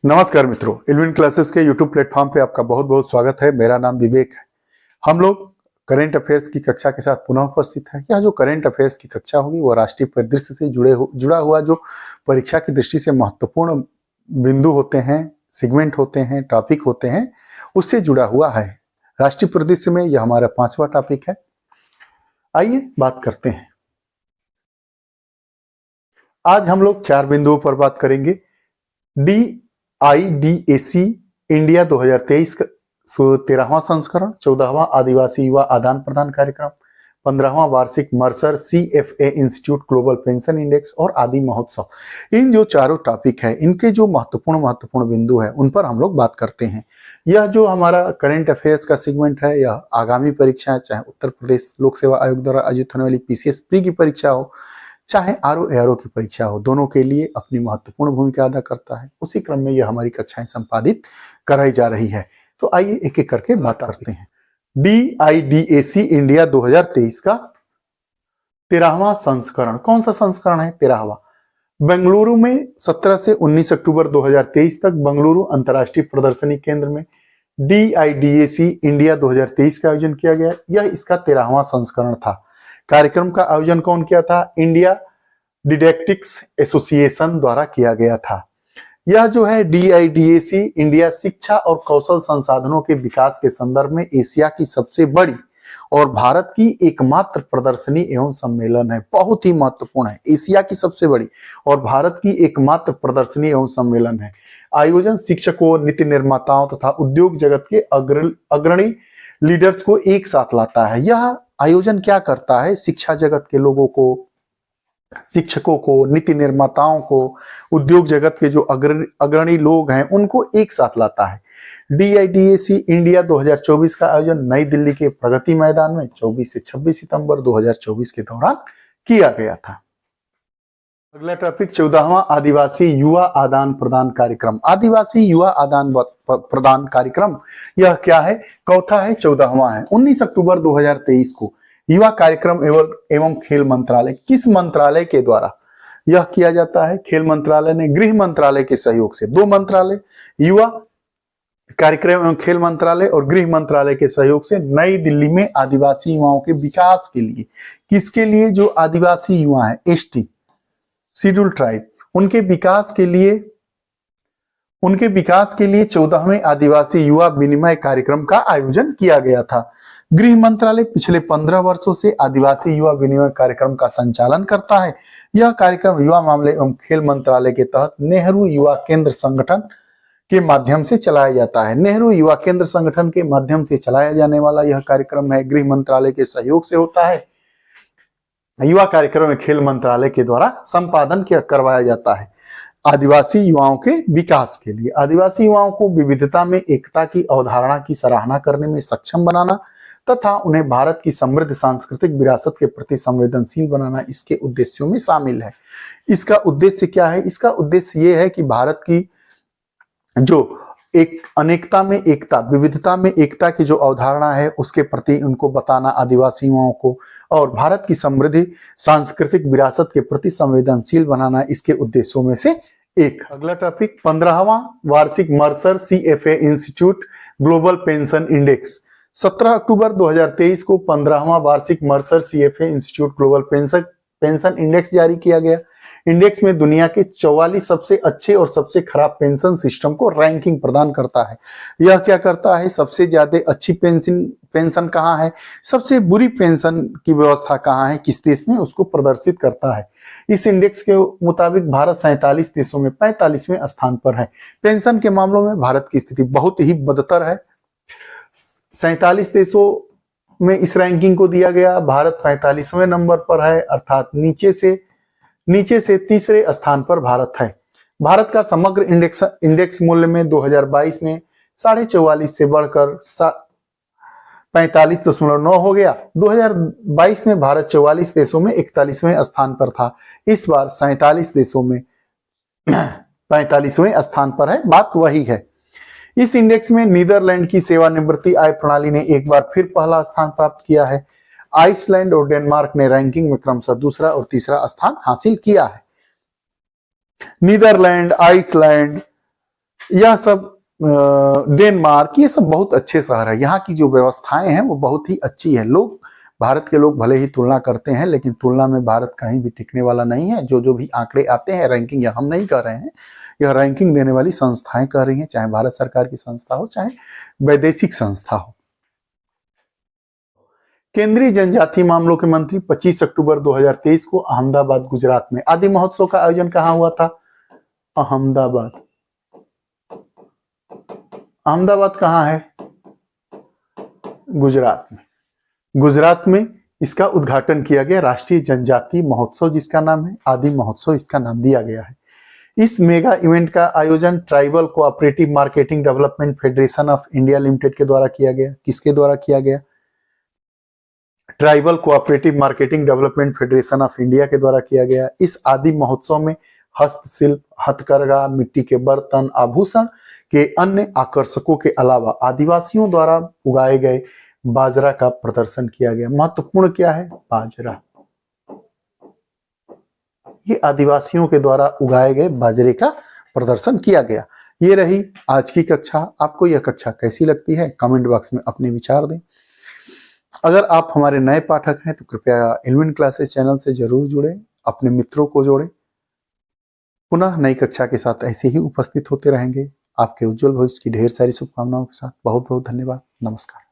नमस्कार मित्रों, इल्विन क्लासेस के यूट्यूब प्लेटफॉर्म पे आपका बहुत बहुत स्वागत है। मेरा नाम विवेक है। हम लोग करेंट अफेयर्स की कक्षा के साथ पुनः उपस्थित है। यह जो करेंट अफेयर्स की कक्षा होगी वो राष्ट्रीय परिदृश्य से जुड़ा हुआ जो परीक्षा की दृष्टि से महत्वपूर्ण बिंदु होते हैं, सेगमेंट होते हैं, टॉपिक होते हैं, उससे जुड़ा हुआ है। राष्ट्रीय परिदृश्य में यह हमारा 5वां टॉपिक है। आइए बात करते हैं। आज हम लोग 4 बिंदुओं पर बात करेंगे। DIDAC इंडिया 2023 का 13वां संस्करण, 14वां आदिवासी युवा आदान प्रदान कार्यक्रम, 15वां वार्षिक Mercer CFA institute global pension index और आदि महोत्सव, इन जो चारों टॉपिक है, इनके जो महत्वपूर्ण बिंदु है, उन पर हम लोग बात करते हैं। यह जो हमारा करंट अफेयर्स का सेगमेंट है, यह आगामी परीक्षा, चाहे उत्तर प्रदेश लोक सेवा आयोग द्वारा आयोजित होने वाली PCS प्री की परीक्षा हो, चाहे RO की परीक्षा हो, दोनों के लिए अपनी महत्वपूर्ण भूमिका अदा करता है। उसी क्रम में यह हमारी कक्षाएं संपादित कराई जा रही है। तो आइए एक एक करके बात करते हैं। DIDAC इंडिया 2023 का 13वां संस्करण, कौन सा संस्करण है? 13वां। बेंगलुरु में 17 से 19 अक्टूबर 2023 तक बेंगलुरु अंतर्राष्ट्रीय प्रदर्शनी केंद्र में DIDAC इंडिया 2023 का आयोजन किया गया। यह इसका 13वां संस्करण था। कार्यक्रम का आयोजन कौन किया था? इंडिया डिडैक्टिक्स एसोसिएशन द्वारा किया गया था। यह जो है DIDAC इंडिया शिक्षा और कौशल संसाधनों के विकास के संदर्भ में एशिया की सबसे बड़ी और भारत की एकमात्र प्रदर्शनी एवं सम्मेलन है। बहुत ही महत्वपूर्ण है। एशिया की सबसे बड़ी और भारत की एकमात्र प्रदर्शनी एवं सम्मेलन है। आयोजन शिक्षकों, नीति निर्माताओं तथा उद्योग जगत के अग्रणी लीडर्स को एक साथ लाता है। यह आयोजन क्या करता है? शिक्षा जगत के लोगों को, शिक्षकों को, नीति निर्माताओं को, उद्योग जगत के जो अग्रणी लोग हैं, उनको एक साथ लाता है। DIDAC इंडिया 2024 का आयोजन नई दिल्ली के प्रगति मैदान में 24 से 26 सितंबर 2024 के दौरान किया गया था। अगला टॉपिक 14वां आदिवासी युवा आदान प्रदान कार्यक्रम। आदिवासी युवा आदान प्रदान कार्यक्रम यह क्या है? चौथा है, 14वां है। 19 अक्टूबर 2023 को युवा कार्यक्रम एवं खेल मंत्रालय, किस मंत्रालय के द्वारा यह किया जाता है? खेल मंत्रालय ने गृह मंत्रालय के सहयोग से, दो मंत्रालय, युवा कार्यक्रम एवं खेल मंत्रालय और गृह मंत्रालय के सहयोग से नई दिल्ली में आदिवासी युवाओं के विकास के लिए, किसके लिए? जो आदिवासी युवा है, ST शेड्यूल ट्राइब, उनके विकास के लिए 14वें आदिवासी युवा विनिमय कार्यक्रम का आयोजन किया गया था। गृह मंत्रालय पिछले 15 वर्षों से आदिवासी युवा विनिमय कार्यक्रम का संचालन करता है। यह कार्यक्रम युवा मामले एवं खेल मंत्रालय के तहत नेहरू युवा केंद्र संगठन के माध्यम से चलाया जाता है। नेहरू युवा केंद्र संगठन के माध्यम से चलाया जाने वाला यह कार्यक्रम है, गृह मंत्रालय के सहयोग से होता है। युवा कार्यक्रम में खेल मंत्रालय के द्वारा संपादन करवाया जाता है। आदिवासी युवाओं के विकास के लिए, आदिवासी युवाओं को विविधता में एकता की अवधारणा की सराहना करने में सक्षम बनाना तथा उन्हें भारत की समृद्ध सांस्कृतिक विरासत के प्रति संवेदनशील बनाना इसके उद्देश्यों में शामिल है। इसका उद्देश्य क्या है? इसका उद्देश्य ये है कि भारत की जो एक अनेकता में एकता, विविधता में एकता की जो अवधारणा है, उसके प्रति उनको बताना आदिवासी युवाओं को, और भारत की समृद्धि सांस्कृतिक विरासत के प्रति संवेदनशील बनाना इसके उद्देश्यों में से एक। अगला टॉपिक 15वां वार्षिक Mercer CFA institute global pension index. 17 अक्टूबर 2023 को 15वां वार्षिक Mercer CFA institute global pension index जारी किया गया। इंडेक्स में दुनिया के 44 सबसे अच्छे और सबसे खराब पेंशन सिस्टम को रैंकिंग प्रदान करता है। यह क्या करता है? सबसे ज्यादा अच्छी पेंशन कहाँ है, सबसे बुरी पेंशन की व्यवस्था कहाँ है, किस देश में, उसको प्रदर्शित करता है। इस इंडेक्स के मुताबिक भारत 47 देशों में 45वें स्थान पर है। पेंशन के मामलों में भारत की स्थिति बहुत ही बदतर है। 47 देशों में इस रैंकिंग को दिया गया, भारत 45वें नंबर पर है, अर्थात नीचे से तीसरे स्थान पर भारत है। भारत का समग्र इंडेक्स मूल्य में 2022 में 44.5 से बढ़कर 45.9 हो गया। 2022 में भारत 44 देशों में 41वें स्थान पर था। इस बार 47 देशों में 45वें स्थान पर है। बात वही है। इस इंडेक्स में नीदरलैंड की सेवानिवृत्ति आय प्रणाली ने एक बार फिर पहला स्थान प्राप्त किया है। आइसलैंड और डेनमार्क ने रैंकिंग में क्रमशः दूसरा और तीसरा स्थान हासिल किया है। नीदरलैंड, आइसलैंड, यह सब डेनमार्क, ये सब बहुत अच्छे शहर है। यहाँ की जो व्यवस्थाएं हैं वो बहुत ही अच्छी है। लोग, भारत के लोग भले ही तुलना करते हैं, लेकिन तुलना में भारत कहीं भी टिकने वाला नहीं है। जो जो भी आंकड़े आते हैं, रैंकिंग, यह हम नहीं कह रहे हैं, यह रैंकिंग देने वाली संस्थाएं कह रही हैं, चाहे भारत सरकार की संस्था हो, चाहे वैदेशिक संस्था हो। केंद्रीय जनजातीय मामलों के मंत्री 25 अक्टूबर 2023 को अहमदाबाद, गुजरात में आदि महोत्सव का आयोजन कहां हुआ था? अहमदाबाद। अहमदाबाद कहां है? गुजरात में। गुजरात में इसका उद्घाटन किया गया। राष्ट्रीय जनजातीय महोत्सव जिसका नाम है, आदि महोत्सव इसका नाम दिया गया है। इस मेगा इवेंट का आयोजन tribal cooperative marketing development federation of India limited के द्वारा किया गया। किसके द्वारा किया गया? Tribal cooperative marketing development federation of India के द्वारा किया गया। इस आदि महोत्सव में हस्तशिल्प, हथकरघा, मिट्टी के बर्तन, आभूषण के अन्य आकर्षकों के अलावा आदिवासियों द्वारा उगाए गए बाजरा का प्रदर्शन किया गया। महत्वपूर्ण क्या है? बाजरा। ये आदिवासियों के द्वारा उगाए गए बाजरे का प्रदर्शन किया गया। ये रही आज की कक्षा। आपको यह कक्षा कैसी लगती है? कमेंट बॉक्स में अपने विचार दें। अगर आप हमारे नए पाठक हैं तो कृपया एल्विन क्लासेस चैनल से जरूर जुड़ें, अपने मित्रों को जोड़ें। पुनः नई कक्षा के साथ ऐसे ही उपस्थित होते रहेंगे। आपके उज्जवल भविष्य की ढेर सारी शुभकामनाओं के साथ बहुत बहुत धन्यवाद। नमस्कार।